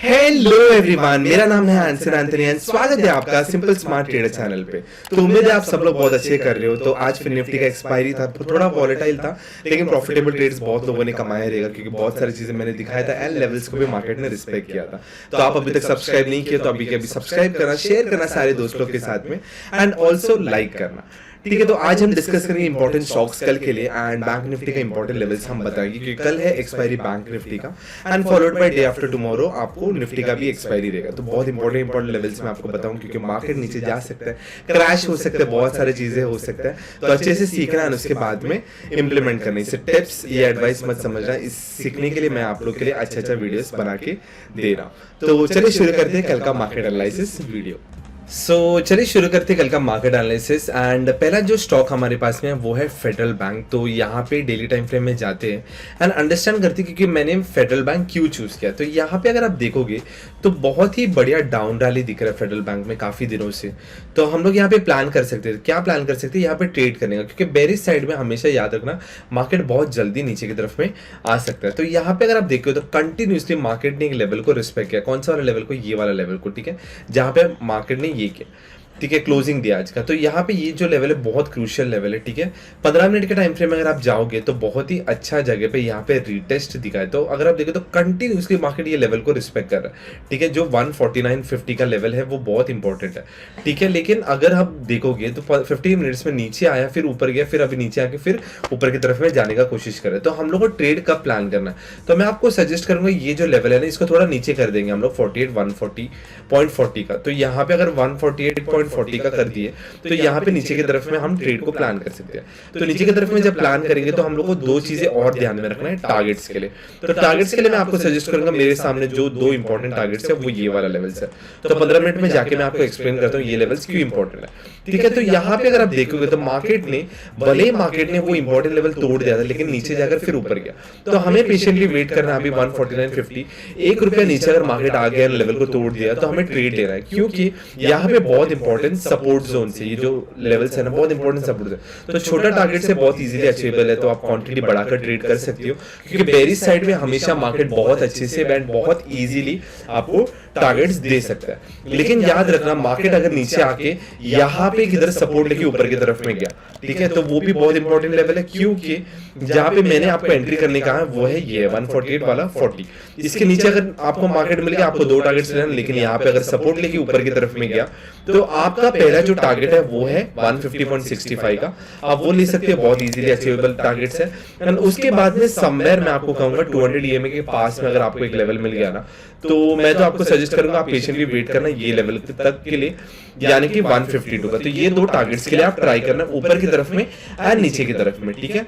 Hello everyone, मेरा नाम है आंसर एंथनी एंड स्वागत है आपका सिंपल स्मार्ट ट्रेडर चैनल पे। तो उम्मीद है आप सब लोग बहुत अच्छे कर रहे हो। तो आज फिर निफ्टी का एक्सपायरी था, थोड़ा वॉलेटाइल था, लेकिन प्रॉफिटेबल ट्रेड्स बहुत लोगों ने कमाया रहेगा क्योंकि बहुत सारी चीजें मैंने दिखाया था एंड लेवल्स को भी मार्केट ने रिस्पेक्ट किया था। तो आप अभी तक सब्सक्राइब नहीं किया तो अभी के अभी सब्सक्राइब करना, शेयर करना सारे दोस्तों के साथ में एंड ऑल्सो लाइक करना। ठीक है, तो आज हम डिस्कस करेंगे इंपॉर्टेंट स्टॉक्स कल के लिए एंड बैंक निफ्टी का इंपॉर्टेंट लेवल्स हम बताएंगे क्योंकि कल है एक्सपायरी बैंक निफ्टी का and followed by day after tomorrow आपको निफ्टी का भी एक्सपायरी रहेगा। तो बहुत इंपॉर्टेंट लेवल्स मैं आपको बताऊं क्योंकि मार्केट नीचे जा सकता है, क्रैश हो सकता है, बहुत सारी चीजें हो सकता है। तो अच्छे से सीखना है उसके बाद में इंप्लीमेंट करना। इसे टिप्स या एडवाइस मत समझना, इस सीखने के लिए मैं आप लोग के लिए अच्छा वीडियोस बना के दे रहा हूँ। तो चलिए शुरू करते हैं कल का मार्केट एनालिसिस वीडियो। चलिए शुरू करते हैं कल का मार्केट एनालिसिस एंड पहला जो स्टॉक हमारे पास में है वो है फेडरल बैंक। तो यहाँ पे डेली टाइम फ्रेम में जाते हैं एंड अंडरस्टैंड करते हैं क्योंकि मैंने फेडरल बैंक क्यों चूज किया। तो यहाँ पे अगर आप देखोगे तो बहुत ही बढ़िया डाउन रैली दिख रहा है फेडरल बैंक में काफी दिनों से। तो हम लोग यहाँ पे प्लान कर सकते हैं, क्या प्लान कर सकते हैं, यहाँ पे ट्रेड करने का, क्योंकि बेरिश साइड में हमेशा याद रखना मार्केट बहुत जल्दी नीचे की तरफ में आ सकता है। तो यहाँ पे अगर आप देखो तो कंटिन्यूसली मार्केट ने एक लेवल को रिस्पेक्ट किया। कौन सा वाला लेवल को? ये वाला लेवल को, ठीक है, जहां पे मार्केट ने ये किया, ठीक है, क्लोजिंग दिया आज का। तो यहाँ पे ये जो लेवल है बहुत क्रूशियल लेवल है, ठीक है। 15 मिनट के टाइम फ्रेम में अगर आप जाओगे तो बहुत ही अच्छा जगह पे यहाँ पे रीटेस्ट दिखा है। तो अगर आप देखो तो कंटिन्यूसली मार्केट ये लेवल को रिस्पेक्ट कर रहा है, ठीक है। जो 149.50 का लेवल है वो बहुत इंपॉर्टेंट है, ठीक है। लेकिन अगर आप देखोगे तो 15 मिनट्स में नीचे आया, फिर ऊपर गया, फिर अभी नीचे आके फिर ऊपर की तरफ में जाने का कोशिश करे। तो हम लोग को ट्रेड कब प्लान करना है? तो मैं आपको सजेस्ट करूंगा ये जो लेवल है ना, इसको थोड़ा नीचे कर देंगे हम लोग 140 का। तो यहाँ पे अगर 148.40 का कर दिए तो यहाँ पे नीचे की तरफ में हम ट्रेड को प्लान कर सकते हैं। तो नीचे की तरफ में जब प्लान करेंगे तो हम लोग को दो चीजें और ध्यान में रखना है टारगेट्स के लिए। तो टारगेट्स के लिए मैं आपको सजेस्ट करूंगा, मेरे सामने जो दो इंपॉर्टेंट टारगेट्स है वो ये वाला लेवल्स है। तो 15 मिनट में जाके मैं आपको एक्सप्लेन करता हूँ ये लेवल्स क्यों इंपॉर्टेंट है, ठीक है। तो यहाँ पे अगर आप देखोगे तो मार्केट ने भले ही मार्केट ने वो इंपॉर्टेंट लेवल तोड़ दिया था लेकिन नीचे जाकर फिर ऊपर गया। तो हमें पेशेंटली वेट करना है। अभी 149.50 ₹1 नीचे अगर मार्केट आ गया लेवल को तोड़ दिया तो हमें ट्रेड लेना है, क्योंकि यहाँ पे बहुत इंपॉर्टेंट सपोर्ट जोन से ये जो लेवल्स है ना बहुत इंपॉर्टेंट सपोर्ट है। तो छोटा टारगेट से बहुत इजीली अचीवेबल है, तो आप क्वांटिटी बढ़ाकर ट्रेड कर सकते हो क्योंकि बेरिश साइड में हमेशा मार्केट बहुत अच्छे से एंड बहुत इजीली आपको टारगेट्स दे सकता है। लेकिन याद रखना मार्केट अगर नीचे आके यहाँ पे किधर सपोर्ट लेके ऊपर की तरफ में गया, ठीक है, तो वो भी बहुत इंपॉर्टेंट लेवल है, क्योंकि जहां पे मैंने आपको एंट्री करने का है वो है ये 148 वाला 40। इसके नीचे अगर आपको मार्केट मिल गया आपको दो टारगेट्स लेना, लेकिन यहाँ पे अगर सपोर्ट लेके ऊपर की तरफ में गया तो आपका पहला जो टारगेट है वो है 150.65 का। आप वो ले सकते हो, बहुत इजीली अचीवेबल टारगेट्स है। एंड उसके बाद में समवेयर मैं आपको कहूंगा 200 EMA के पास में अगर आपको एक लेवल मिल गया ना, तो मैं तो आपको सजेस्ट करूंगा आप पेशेंटली वेट करना ये लेवल तक के लिए, यानी कि 152 का। तो ये दो टारगेट्स के लिए आप ट्राई करना, ऊपर की तरफ में एंड नीचे की तरफ में, ठीक है।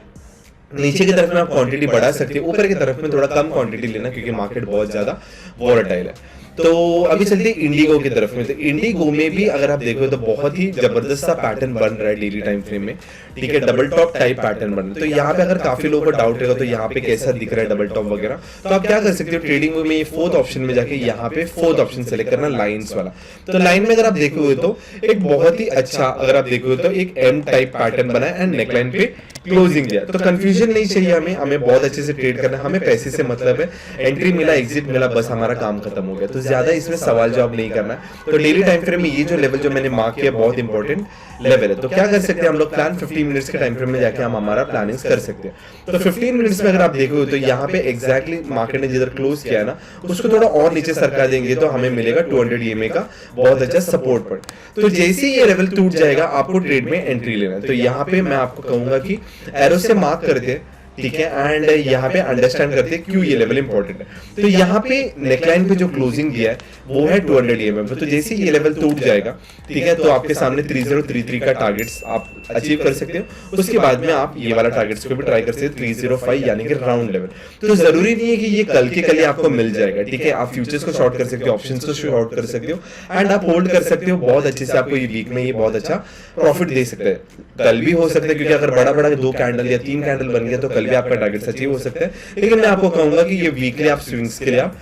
नीचे की तरफ में आप क्वांटिटी बढ़ा सकते हो, ऊपर की तरफ में थोड़ा कम क्वांटिटी लेना क्योंकि मार्केट बहुत ज्यादा वोलेटाइल है। तो अभी चलते हैं इंडिगो की तरफ में। तो इंडिगो में भी अगर आप देखो तो बहुत ही जबरदस्त सा पैटर्न बन रहा है डेली टाइम फ्रेम में, ठीक है, डबल टॉप टाइप पैटर्न बन रहा है। तो यहाँ पे अगर काफी लोगों को डाउट रहेगा तो यहाँ पे कैसा दिख रहा है डबल टॉप वगैरह, तो आप क्या कर सकते हो ट्रेडिंग में ये फोर्थ ऑप्शन में जाके यहाँ पे फोर्थ ऑप्शन सेलेक्ट करना, लाइन्स वाला। तो लाइन में अगर आप देखोगे तो एक बहुत ही अच्छा, अगर आप देखोगे तो एक एम टाइप पैटर्न बना है एंड नेकलाइन पे क्लोजिंग दिया। तो कंफ्यूजन नहीं चाहिए हमें बहुत अच्छे से ट्रेड करना है, हमें पैसे से मतलब है, एंट्री मिला एग्जिट मिला बस हमारा काम खत्म हो गया। तो ज्यादा इसमें सवाल जवाब नहीं करना है। तो डेली टाइम फ्रेम में ये जो लेवल जो मैंने मार्क किया बहुत इंपॉर्टेंट लेवल है। तो क्या कर सकते हैं हम लोग प्लान 15 मिनट्स के टाइम फ्रेम में जाके हम हमारा प्लानिंग कर सकते हैं। तो 15 मिनट्स में अगर आप देखोगे तो यहाँ पे एग्जैक्टली मार्केट ने जिधर क्लोज किया है ना उसको थोड़ा और नीचे सरका देंगे तो हमें मिलेगा 200 EMA का बहुत अच्छा सपोर्ट पॉइंट। तो जैसे ही ये लेवल टूट जाएगा आपको ट्रेड में एंट्री लेना है। तो यहाँ पे मैं आपको कहूंगा कि एरो से मार्क करते हैं, ठीक है, एंड यहाँ पे अंडरस्टैंड करते हैं क्यों ये लेवल इंपॉर्टेंट है। तो यहाँ पे नेकलाइन पे जो क्लोजिंग दिया है वो है 200 EMA। तो जैसे ये लेवल टूट जाएगा, ठीक है, तो आपके सामने 3033 का टारगेट्स आप अचीव कर सकते हो। उसके बाद में आप ये वाला टारगेट्स को भी ट्राई कर सकते हैं 305 यानी कि राउंड लेवल। तो जरूरी नहीं है कि ये कल के लिए आपको मिल जाएगा, ठीक है। आप फ्यूचर्स को शॉर्ट कर सकते हो, ऑप्शंस को शॉर्ट कर सकते हो एंड आप होल्ड कर सकते हो बहुत अच्छे से। आपको ये वीक में ये बहुत अच्छा प्रॉफिट दे सकते हैं, कल भी हो सकता है क्योंकि अगर बड़ा बड़ा 2 कैंडल या 3 कैंडल बन गया तो कल भी आपका टारगेट अचीव हो सकता है। लेकिन मैं आपको कहूंगा कि ये वीकली आप स्विंग्स के लिए आप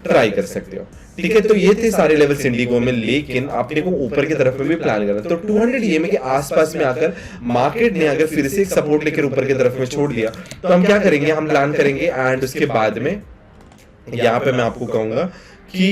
ट्राई कर सकते हो, ठीक है। तो ये थे सारे लेवल्स इंडिगो में, लेकिन अपने को ऊपर की तरफ में भी प्लान करना। तो 200 EMA के आसपास में आकर मार्केट ने अगर फिर से एक सपोर्ट लेकर ऊपर की तरफ में छोड़ दिया तो हम क्या करेंगे, हम प्लान करेंगे एंड उसके बाद में यहाँ पे मैं आपको कहूंगा कि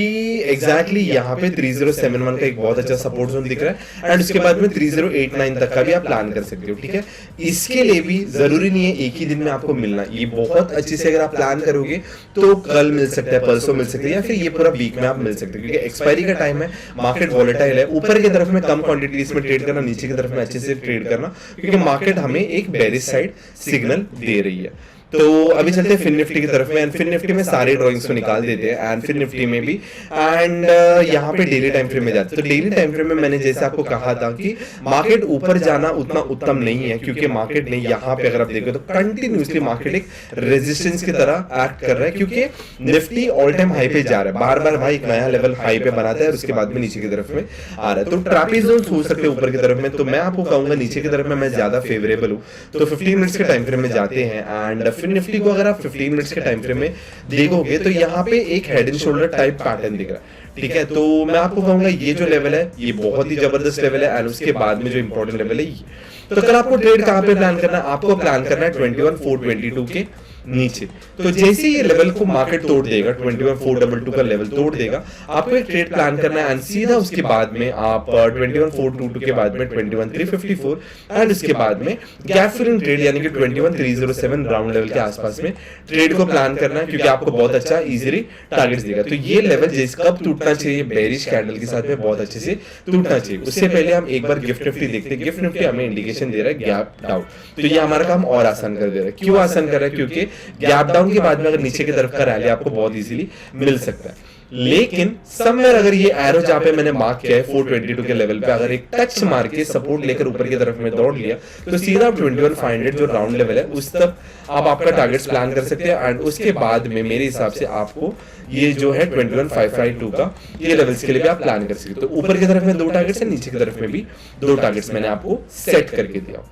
एग्जैक्टली यहाँ पे 3071 का एक बहुत अच्छा सपोर्ट जोन दिख रहा है एंड उसके बाद में 3089 तक का भी आप प्लान कर सकते हो, ठीक है। इसके लिए भी जरूरी नहीं है एक ही दिन में आपको मिलना, ये बहुत अच्छे से अगर आप प्लान करोगे तो कल मिल सकता है, परसों मिल सकता है, या फिर ये पूरा वीक में आप मिल सकते हो, क्योंकि एक्सपायरी का टाइम है, मार्केट वॉलेटाइल है, ऊपर की तरफ में कम क्वांटिटीज में ट्रेड करना, नीचे की तरफ में अच्छे से ट्रेड करना, क्योंकि मार्केट हमें एक बेरिश साइड सिग्नल दे रही है। तो अभी चलते हैं फिन निफ्टी की तरफ में एंड फिन निफ्टी में सारे ड्राइंग्स को निकाल देते हैं एंड फिन निफ्टी में भी एंड यहाँ पे डेली टाइम फ्रेम में जाते हैं। तो डेली टाइम फ्रेम में मैंने जैसे आपको कहा था कि मार्केट ऊपर जाना उतना उत्तम नहीं है, क्योंकि मार्केट ने यहाँ पे अगर आप देखो तो कंटिन्यूसली मार्केट एक रेजिस्टेंस की तरह एक्ट कर रहा है, क्योंकि निफ्टी ऑल टाइम हाई पे जा रहा है, बार बार भाई एक नया लेवल हाई पे बनाता है और उसके बाद में नीचे की तरफ में आ रहा है। तो ट्रैपेजोन्स हो सकते हैं ऊपर की तरफ में, तो मैं आपको कहूंगा नीचे की तरफ में मैं ज्यादा फेवरेबल हूँ। तो 15 मिनट्स के टाइम फ्रेम में जाते हैं एंड फिन निफ्टी को अगर आप 15 मिनट्स के टाइम फ्रेम में देखोगे तो यहाँ पे एक head and shoulder type pattern दिख रहा है, ठीक है। तो मैं आपको कहूंगा ये जो लेवल है ये बहुत ही जबरदस्त लेवल है एंड उसके बाद में जो इंपॉर्टेंट लेवल है ये। तो कल आपको ट्रेड कहां पे प्लान करना है, आपको प्लान करना है 21,422 के नीचे। तो जैसे ये लेवल को मार्केट तोड़ देगा, 21,422 का लेवल तोड़ देगा, आपको एक ट्रेड प्लान करना है एंड सीधा उसके बाद में आप 21,422 के बाद में 21,354 एंड उसके बाद में गैप फिलिंग ट्रेड यानी कि 21,307 राउंड लेवल के आसपास में ट्रेड को प्लान करना है, क्योंकि आपको बहुत अच्छा इजीली टारगेट्स देगा। तो ये लेवल जिस कब टूटना चाहिए, बेरिश कैंडल के साथ में बहुत अच्छे से टूटना चाहिए। उससे पहले हम एक बार गिफ्ट निफ्टी देखते हैं। गिफ्ट निफ्टी हमें इंडिकेशन दे रहा है गैप डाउन, तो ये हमारा काम और आसान कर दे रहा है। क्यों आसान कर रहा है, क्योंकि गैप डाउन के बाद में अगर नीचे की तरफ का रैली आपको बहुत इजीली मिल सकता है, लेकिन समवेयर अगर ये एरो जहां पे मैंने मार्क किया है 422 के लेवल पे अगर एक टच मार के सपोर्ट लेकर ऊपर की तरफ में दौड़ लिया तो सीधा 21,500 जो राउंड लेवल है उस तक आप आपका टारगेट्स प्लान कर सकते हैं एंड उसके बाद में मेरे हिसाब से आपको ये जो है 21,552 का ये लेवल्स के लिए भी आप प्लान कर सकते हो। तो ऊपर की तरफ में 2 टारगेट्स है, नीचे की तरफ में भी 2 टारगेट्स मैंने आपको सेट करके दिया।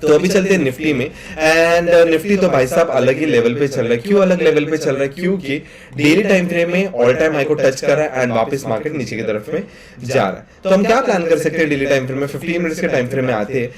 तो अभी चलते हैं निफ्टी में एंड निफ्टी तो भाई साहब अलग ही लेवल पे चल रहा है। क्यों अलग लेवल पे चल रहा है, क्योंकि डेली टाइम फ्रेम में ऑल टाइम हाई को टच कर रहा है एंड वापस मार्केट नीचे की तरफ में जा रहा है। तो हम क्या प्लान कर सकते हैं डेली टाइम फ्रेम में, 15 मिनट्स के टाइम फ्रेम में आते हैं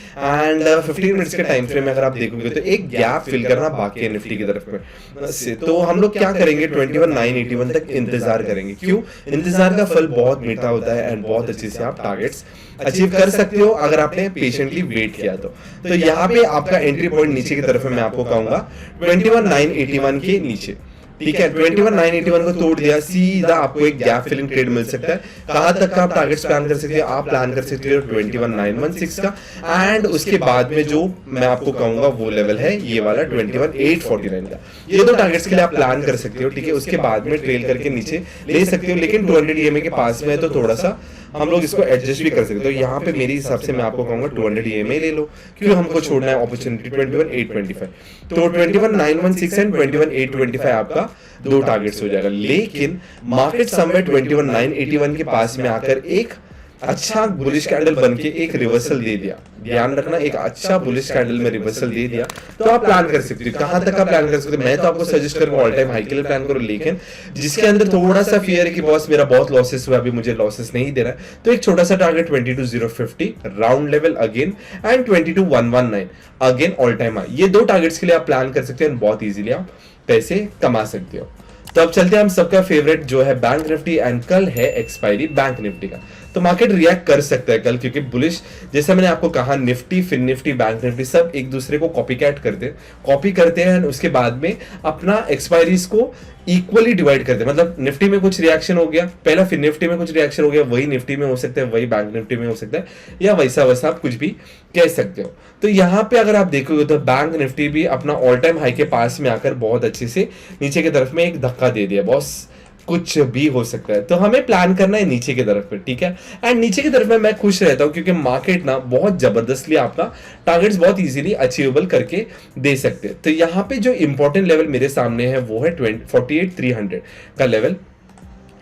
एंड 15 मिनट्स के टाइम फ्रेम में अगर आप देखोगे तो एक गैप फिल करना बाकी है निफ्टी की तरफ में। तो हम लोग क्या करेंगे 21,981 तक इंतजार करेंगे। क्यों, इंतजार का फल बहुत मीठा होता है एंड बहुत अच्छे से आप टारगेट्स अचीव कर सकते हो अगर आपने पेशेंटली वेट किया तो यहाँ पे आपका एंट्री पॉइंट नीचे की तरफ में मैं आपको कहूंगा 21,981 के नीचे, ठीक है। 21,981 को तोड़ दिया, सीधा आपको एक गैप फिलिंग ट्रेड मिल सकता है। कहां तक का आप टारगेट्स प्लान कर सकते हो, आप प्लान कर सकते हो 21,916 का एंड उसके बाद में जो मैं आपको कहूंगा वो लेवल है ये वाला 21,849 का। ये 2 टारगेट्स के लिए आप प्लान कर सकते हो, ठीक है। उसके बाद में ट्रेल करके नीचे ले सकते हो, लेकिन 200 EMA के पास में है तो थोड़ा सा हम लोग इसको एडजस्ट भी कर सकते हो। तो यहाँ पे मेरे हिसाब से मैं आपको कहूंगा 200 EMA ले लो, क्यों हमको छोड़ना है अपॉर्चुनिटी 21,825। तो 21,916 एंड 21,825 आपका 2 टारगेट्स हो जाएगा, लेकिन मार्केट समवेयर 21,981 के पास में आकर एक अच्छा बुलिश कैंडल बनके एक रिवर्सल दे दिया। ध्यान रखना, एक अच्छा बुलिश कैंडल में रिवर्सल दे दिया तो आप प्लान कर सकते हो। कहां तक का प्लान कर सकते हो, मैं तो आपको सजेस्ट करूंगा ऑल टाइम हाई के लिए प्लान करो, लेकिन जिसके अंदर थोड़ा सा फियर है कि बॉस मेरा बहुत लॉसेस हुआ, अभी मुझे लॉसेस नहीं दे रहा है, तो एक छोटा सा target 22,050 round level again and 22,119 again all time high, ये 2 टारगेट्स के लिए आप प्लान कर सकते हैं, बहुत इजीली आप पैसे कमा सकते हो। तो अब चलते हैं हम सबका फेवरेट जो है बैंक निफ्टी एंड कल है एक्सपायरी बैंक निफ्टी का। तो मार्केट रिएक्ट कर सकता है कल, क्योंकि बुलिश जैसा मैंने आपको कहा Nifty Fin Nifty Bank Nifty सब एक दूसरे को कॉपी करते हैं उसके बाद में अपना एक्सपायरीज को इक्वली डिवाइड करते हैं। मतलब निफ्टी में कुछ रिएक्शन हो गया, पहला फिर निफ्टी में कुछ रिएक्शन हो गया, वही निफ्टी में हो सकता है, वही बैंक निफ्टी में हो सकता है, या वैसा वैसा आप कुछ भी कह सकते हो। तो यहाँ पे अगर आप देखोगे तो बैंक निफ्टी भी अपना ऑल टाइम हाई के पास में आकर बहुत अच्छे से नीचे की तरफ में एक धक्का दे दिया, बॉस कुछ भी हो सकता है। तो हमें प्लान करना है नीचे की तरफ में, ठीक है। एंड नीचे की तरफ में मैं खुश रहता हूं, क्योंकि मार्केट ना बहुत जबरदस्तली आपका टारगेट्स बहुत इजीली अचीवेबल करके दे सकते हैं। तो यहाँ पे जो इंपॉर्टेंट लेवल मेरे सामने है वो है 48,300 का लेवल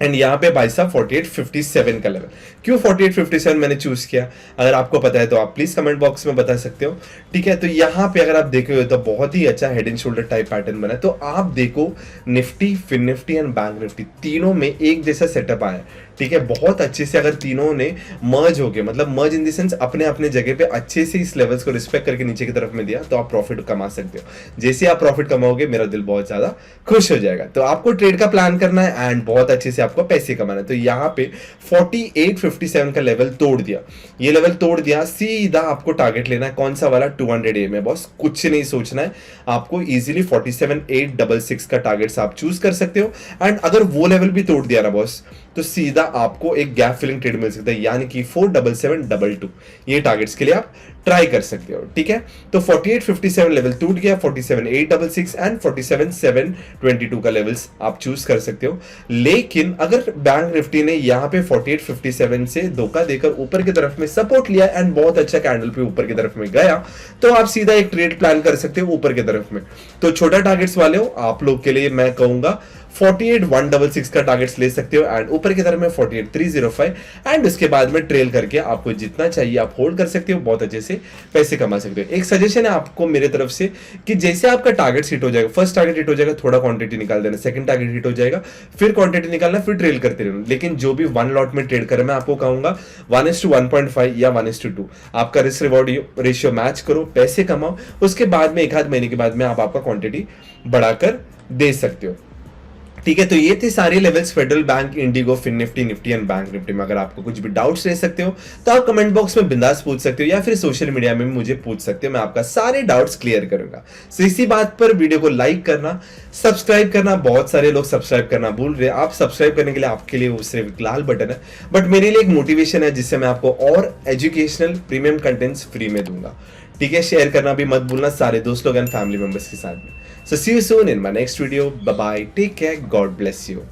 एंड यहाँ पे भाई साहब 48,57 का लेवल। क्यों 48,57 मैंने चूज किया, अगर आपको पता है तो आप प्लीज कमेंट बॉक्स में बता सकते हो, ठीक है। तो यहाँ पे अगर आप देखोगे तो बहुत ही अच्छा head and shoulder type pattern बना है। तो आप देखो Nifty Fin Nifty and Bank Nifty तीनों में एक जैसा सेटअप आया है, ठीक है, बहुत अच्छे से अगर तीनों ने मर्ज हो गए, मतलब मर्ज इन द सेंस अपने अपने जगह पे अच्छे से इस लेवल्स को रिस्पेक्ट करके नीचे की तरफ में दिया, तो आप प्रॉफिट कमा सकते हो। जैसे आप प्रॉफिट कमाओगे मेरा दिल बहुत ज्यादा खुश हो जाएगा। तो आपको ट्रेड का प्लान करना है एंड बहुत अच्छे से आपको पैसे कमाना है। तो यहाँ पे 4857 का लेवल तोड़ दिया, ये लेवल तोड़ दिया, सीधा आपको टारगेट लेना है कौन सा वाला, 200 AM है बॉस, कुछ नहीं सोचना है आपको। इजीली 47866 का टारगेट्स आप चूज कर सकते हो एंड अगर वो लेवल भी तोड़ दिया ना बॉस, तो सीधा आपको एक गैप फिलिंग ट्रेड मिल सकता है, यानी कि 47722 ये टारगेट्स के लिए आप ट्राई कर सकते हो। ठीक है, तो 4857 लेवल टूट गया, 47866 एंड 47722 का लेवल्स आप चूज कर सकते हो। लेकिन अगर बैंक निफ्टी ने यहाँ पे 4857 से धोखा देकर ऊपर की तरफ में सपोर्ट लिया एंड बहुत अच्छा कैंडल पे ऊपर की तरफ में गया, तो आप सीधा एक ट्रेड प्लान कर सकते हो ऊपर की तरफ में। तो छोटा टारगेट्स वाले हो आप लोग के लिए मैं कहूंगा 48166 का टारगेट्स ले सकते हो एंड ऊपर की तरफ में 48305 एंड उसके बाद में ट्रेल करके आपको जितना चाहिए आप होल्ड कर सकते हो, बहुत अच्छे से पैसे कमा सकते हो। एक सजेशन है आपको मेरे तरफ से कि जैसे आपका टारगेट हिट हो जाएगा, फर्स्ट टारगेट हिट हो जाएगा थोड़ा क्वांटिटी निकाल देना, सेकंड टारगेट हिट हो जाएगा फिर क्वांटिटी निकालना, फिर ट्रेल करते रहना। लेकिन जो भी वन लॉट में ट्रेड करे मैं आपको कहूंगा 1:1.5 या 1:2 आपका रिस्क रिवॉर्ड रेशियो मैच करो, पैसे कमाओ, उसके बाद में एक आध महीने के बाद में आप आपका क्वांटिटी बढ़ाकर दे सकते हो। ठीक है, तो ये थे सारे levels Federal Bank, IndiGo, Fin Nifty, Nifty and Bank Nifty में। अगर आपको कुछ भी डाउट्स रह सकते हो तो आप कमेंट बॉक्स में बिंदास पूछ सकते हो या फिर सोशल मीडिया में भी मुझे पूछ सकते हो, मैं आपका सारे डाउट्स क्लियर करूंगा। सो इसी बात पर वीडियो को लाइक करना, सब्सक्राइब करना, बहुत सारे लोग सब्सक्राइब करना भूल रहे हैं। आप सब्सक्राइब करने के लिए आपके लिए वो सिर्फ एक लाल बटन है, बट मेरे लिए एक मोटिवेशन है जिससे मैं आपको और एजुकेशनल प्रीमियम कंटेंट्स फ्री में दूंगा। ठीक है, शेयर करना भी मत भूलना सारे दोस्त लोग एंड फैमिली मेंबर्स के साथ में। So see you soon in my next video. Bye bye. Take care. God bless you.